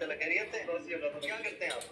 खैरियत है? क्या करते हैं आप?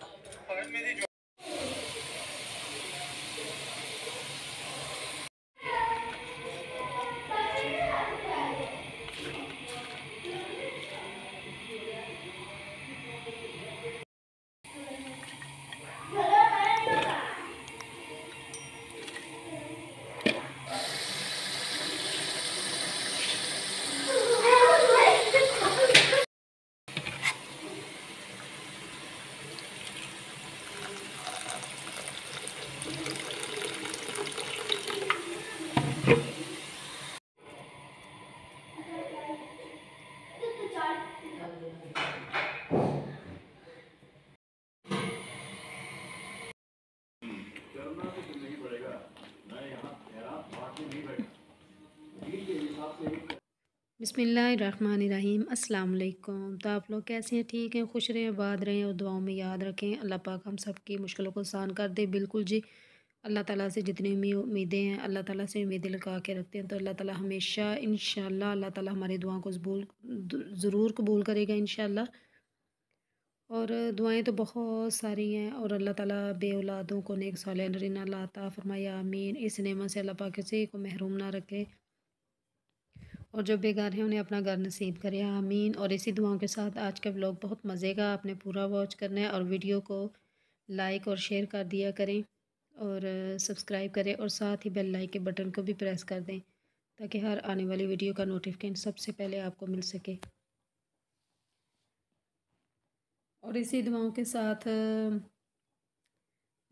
बिस्मिल्लाहिर्रहमानिर्रहीम। अस्सलाम वालेकुम। तो आप लोग कैसे हैं? ठीक हैं, खुश रहें, आबाद रहें और दुआओं में याद रखें। अल्लाह पाक हम सब की मुश्किलों को आसान कर दे। बिल्कुल जी, अल्लाह ताला से जितनी उम्मीदें हैं, अल्लाह ताला से उम्मीदें लगा के रखते हैं तो अल्लाह ताला हमेशा इंशाअल्लाह अल्लाह ताला हमारी दुआओं को ज़रूर कबूल करेगा इंशाअल्लाह। और दुआएं तो बहुत सारी हैं और अल्लाह ताला बे औलादों को नेक सालिह नरीना अता फरमाए, आमीन। इस नेमत से अल्लाह पाक किसी को महरूम ना रखे और जो बेघर हैं उन्हें अपना घर नसीब करे, आमीन। और इसी दुआओं के साथ आज का व्लॉग बहुत मज़े का, आपने पूरा वॉच करना है और वीडियो को लाइक और शेयर कर दिया करें और सब्सक्राइब करें और साथ ही बेल लाइक के बटन को भी प्रेस कर दें ताकि हर आने वाली वीडियो का नोटिफिकेशन सबसे पहले आपको मिल सके। और इसी दुआओं के साथ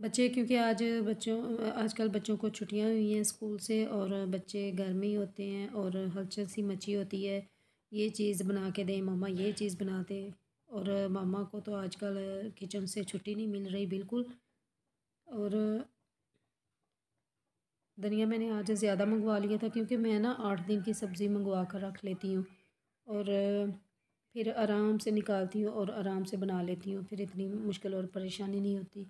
बच्चे, क्योंकि आजकल बच्चों को छुट्टियां हुई हैं स्कूल से और बच्चे घर में ही होते हैं और हलचल सी मची होती है, ये चीज़ बना के दें मम्मा, ये चीज़ बना दे। और मामा को तो आजकल किचन से छुट्टी नहीं मिल रही बिल्कुल। और धनिया मैंने आज ज़्यादा मंगवा लिया था क्योंकि मैं ना 8 दिन की सब्ज़ी मंगवा कर रख लेती हूँ और फिर आराम से निकालती हूँ और आराम से बना लेती हूँ, फिर इतनी मुश्किल और परेशानी नहीं होती।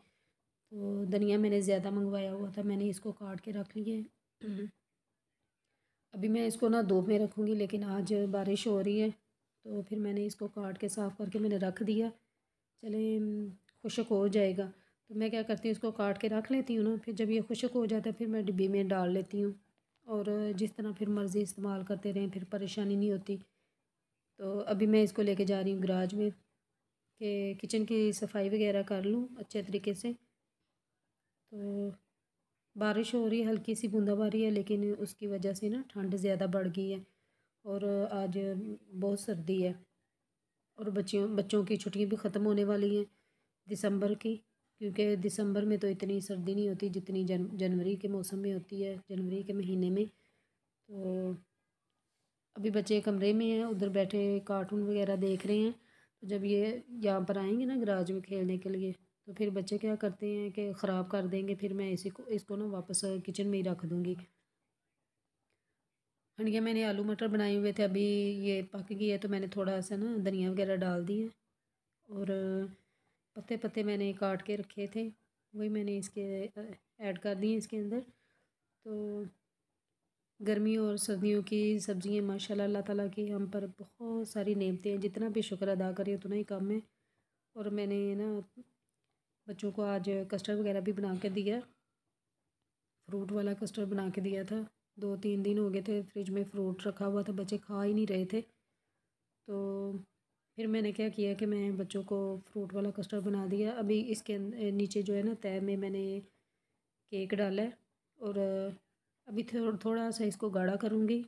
तो धनिया मैंने ज़्यादा मंगवाया हुआ था, मैंने इसको काट के रख लिए। अभी मैं इसको ना धूप में रखूँगी लेकिन आज बारिश हो रही है तो फिर मैंने इसको काट के साफ़ करके मैंने रख दिया। चले खुश्क हो जाएगा तो मैं क्या करती हूँ, इसको काट के रख लेती हूँ ना, फिर जब ये खुश्क हो जाता है फिर मैं डिब्बी में डाल लेती हूँ और जिस तरह फिर मर्ज़ी इस्तेमाल करते रहें, फिर परेशानी नहीं होती। तो अभी मैं इसको लेके जा रही हूँ गराज में कि किचन की सफाई वगैरह कर लूँ अच्छे तरीके से। तो बारिश हो रही है, हल्की सी बूंदाबांदी है लेकिन उसकी वजह से ना ठंड ज़्यादा बढ़ गई है और आज बहुत सर्दी है और बच्चों की छुट्टियां भी ख़त्म होने वाली हैं दिसंबर की, क्योंकि दिसंबर में तो इतनी सर्दी नहीं होती जितनी जनवरी के मौसम में होती है, जनवरी के महीने में। तो अभी बच्चे कमरे में हैं, उधर बैठे कार्टून वगैरह देख रहे हैं। तो जब ये यहाँ पर आएंगे ना गराज में खेलने के लिए तो फिर बच्चे क्या करते हैं कि ख़राब कर देंगे, फिर मैं इसको ना वापस किचन में ही रख दूँगी। हंडिया मैंने आलू मटर बनाए हुए थे, अभी ये पक गई है तो मैंने थोड़ा सा ना धनिया वगैरह डाल दिए और पत्ते पत्ते मैंने काट के रखे थे वही मैंने इसके ऐड कर दिए इसके अंदर। तो गर्मियों और सर्दियों की सब्ज़ियाँ माशाल्लाह अल्लाह ताला की हम पर बहुत सारी नेमतें हैं, जितना भी शुक्र अदा करें उतना ही कम है। और मैंने ना बच्चों को आज कस्टर्ड वगैरह भी बना के दिया, फ्रूट वाला कस्टर्ड बना के दिया था। 2-3 दिन हो गए थे फ्रिज में फ्रूट रखा हुआ था, बच्चे खा ही नहीं रहे थे। तो फिर मैंने क्या किया कि मैं बच्चों को फ्रूट वाला कस्टर्ड बना दिया। अभी इसके नीचे जो है ना तह में मैंने केक डाला है और अभी थोड़ा सा इसको गाढ़ा करूँगी।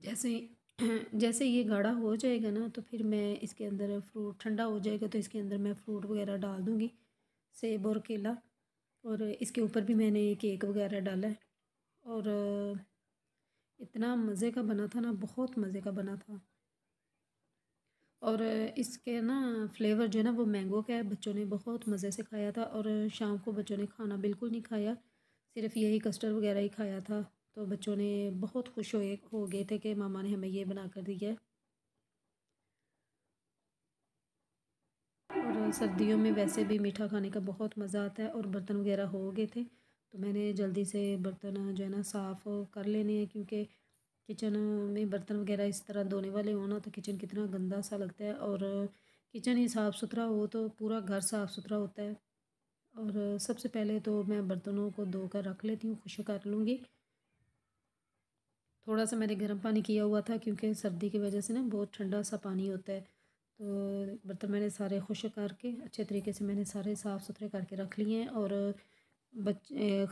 जैसे जैसे ये गाढ़ा हो जाएगा ना तो फिर मैं इसके अंदर फ्रूट ठंडा हो जाएगा तो इसके अंदर मैं फ्रूट वगैरह डाल दूँगी, सेब और केला। और इसके ऊपर भी मैंने केक वगैरह डाला है और इतना मज़े का बना था ना, बहुत मज़े का बना था। और इसके ना फ्लेवर जो है ना वो मैंगो का है, बच्चों ने बहुत मज़े से खाया था। और शाम को बच्चों ने खाना बिल्कुल नहीं खाया, सिर्फ यही कस्टर्ड वगैरह ही खाया था। तो बच्चों ने बहुत खुश हो गए थे कि मामा ने हमें ये बना कर दिया है। और सर्दियों में वैसे भी मीठा खाने का बहुत मज़ा आता है। और बर्तन वगैरह हो गए थे तो मैंने जल्दी से बर्तन जो है ना साफ़ कर लेने हैं, क्योंकि किचन में बर्तन वगैरह इस तरह धोने वाले हो ना तो किचन कितना गंदा सा लगता है। और किचन ही साफ़ सुथरा हो तो पूरा घर साफ़ सुथरा होता है। और सबसे पहले तो मैं बर्तनों को धोकर रख लेती हूँ, खुश्क कर लूँगी। थोड़ा सा मैंने गर्म पानी किया हुआ था क्योंकि सर्दी की वजह से ना बहुत ठंडा सा पानी होता है। तो बर्तन मैंने सारे खुश्क करके अच्छे तरीके से मैंने सारे साफ़ सुथरे करके रख लिए हैं। और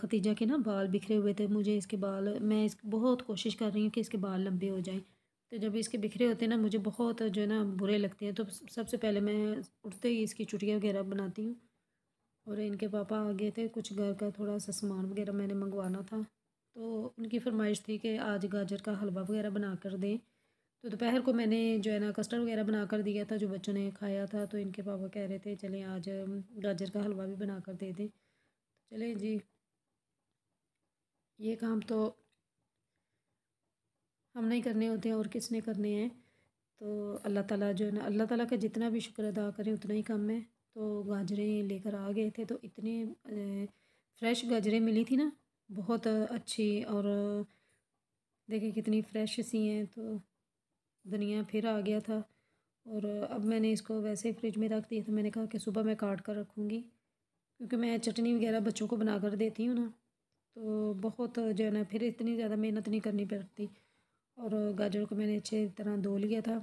खतीजा के ना बाल बिखरे हुए थे, मुझे इसके बाल, मैं इस बहुत कोशिश कर रही हूँ कि इसके बाल लंबे हो जाएं। तो जब इसके बिखरे होते हैं ना मुझे बहुत जो है ना बुरे लगते हैं। तो सबसे पहले मैं उठते ही इसकी चुटिया वगैरह बनाती हूँ। और इनके पापा आ गए थे, कुछ घर का थोड़ा सा सामान वगैरह मैंने मंगवाना था। तो उनकी फरमाइश थी कि आज गाजर का हलवा वगैरह बना कर दें। तो दोपहर को मैंने जो है ना कस्टर्ड वगैरह बना कर दिया था, जो बच्चों ने खाया था। तो इनके पापा कह रहे थे चलें आज गाजर का हलवा भी बना कर दे दें। चलें जी, ये काम तो हमने ही करने होते हैं और किसने करने हैं। तो अल्लाह ताला जो है ना, अल्लाह ताला का जितना भी शुक्र अदा करें उतना ही कम है। तो गाजरें लेकर आ गए थे, तो इतने फ्रेश गाजरें मिली थी ना, बहुत अच्छी। और देखिए कितनी फ्रेश सी हैं। तो धनिया फिर आ गया था। और अब मैंने इसको वैसे ही फ्रिज में रख दिया था। मैंने कहा कि सुबह मैं काट कर रखूँगी, क्योंकि मैं चटनी वगैरह बच्चों को बना कर देती हूँ ना। तो बहुत जो है ना फिर इतनी ज़्यादा मेहनत नहीं करनी पड़ती। और गाजर को मैंने अच्छे तरह धो लिया था।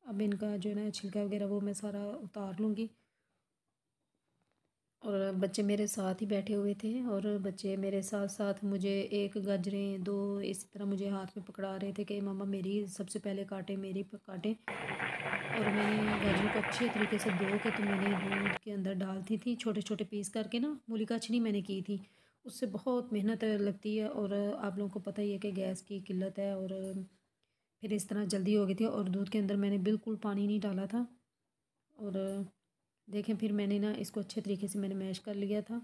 अब इनका जो है ना छिलका वगैरह वो मैं सारा उतार लूँगी। और बच्चे मेरे साथ ही बैठे हुए थे, और बच्चे मेरे साथ साथ मुझे एक गाजरें दो इस तरह मुझे हाथ में पकड़ा रहे थे कि मामा मेरी सबसे पहले काटें, मेरी काटें। और मैंने गाजरों को अच्छे तरीके से धो के तो मैंने दूध के अंदर डालती थी, छोटे छोटे पीस करके ना, मूली का छीनी मैंने की थी। उससे बहुत मेहनत लगती है, और आप लोगों को पता ही है कि गैस की किल्लत है। और फिर इस तरह जल्दी हो गई थी। और दूध के अंदर मैंने बिल्कुल पानी नहीं डाला था। और देखें फिर मैंने ना इसको अच्छे तरीके से मैंने मैश कर लिया था।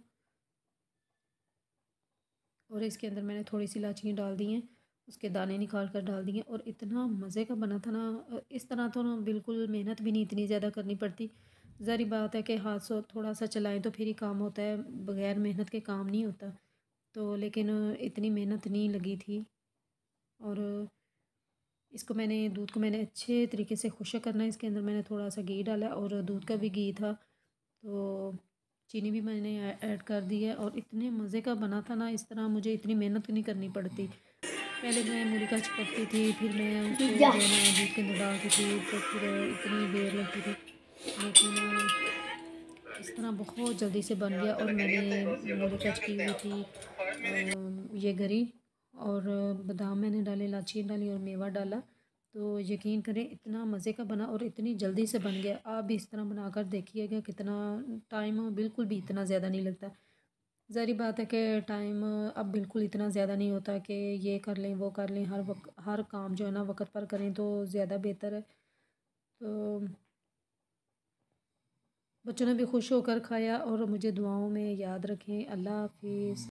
और इसके अंदर मैंने थोड़ी सी इलायचियाँ डाल दी हैं, उसके दाने निकाल कर डाल दिए। और इतना मज़े का बना था ना, इस तरह तो ना बिल्कुल मेहनत भी नहीं इतनी ज़्यादा करनी पड़ती। ज़ाहिर बात है कि हाथ से थोड़ा सा चलाएं तो फिर ही काम होता है, बग़ैर मेहनत के काम नहीं होता। तो लेकिन इतनी मेहनत नहीं लगी थी। और इसको मैंने दूध को मैंने अच्छे तरीके से खुश्क करना है। इसके अंदर मैंने थोड़ा सा घी डाला, और दूध का भी घी था। तो चीनी भी मैंने ऐड कर दी है। और इतने मज़े का बना था ना, इस तरह मुझे इतनी मेहनत नहीं करनी पड़ती। पहले मैं मूली का करती थी, फिर मैं उसको जो है ना दूध के अंदर डालती थी, तो फिर इतनी देर लगती थी। लेकिन इस तरह बहुत जल्दी से बन गया। क्या और मैंने खैरियत है? मूली क्या कच की करते हैं हुई आप? थी फॉरेन में नहीं ये गरी, और बादाम मैंने डाले, इलायची डाली और मेवा डाला। तो यकीन करें इतना मज़े का बना और इतनी जल्दी से बन गया। आप भी इस तरह बनाकर देखिएगा, कितना टाइम बिल्कुल भी इतना ज़्यादा नहीं लगता। ज़ाहिर बात है कि टाइम अब बिल्कुल इतना ज़्यादा नहीं होता कि ये कर लें वो कर लें, हर काम जो है ना वक़्त पर करें तो ज़्यादा बेहतर है। तो बच्चों ने भी खुश होकर खाया, और मुझे दुआओं में याद रखें। अल्लाह हाफ़िज़।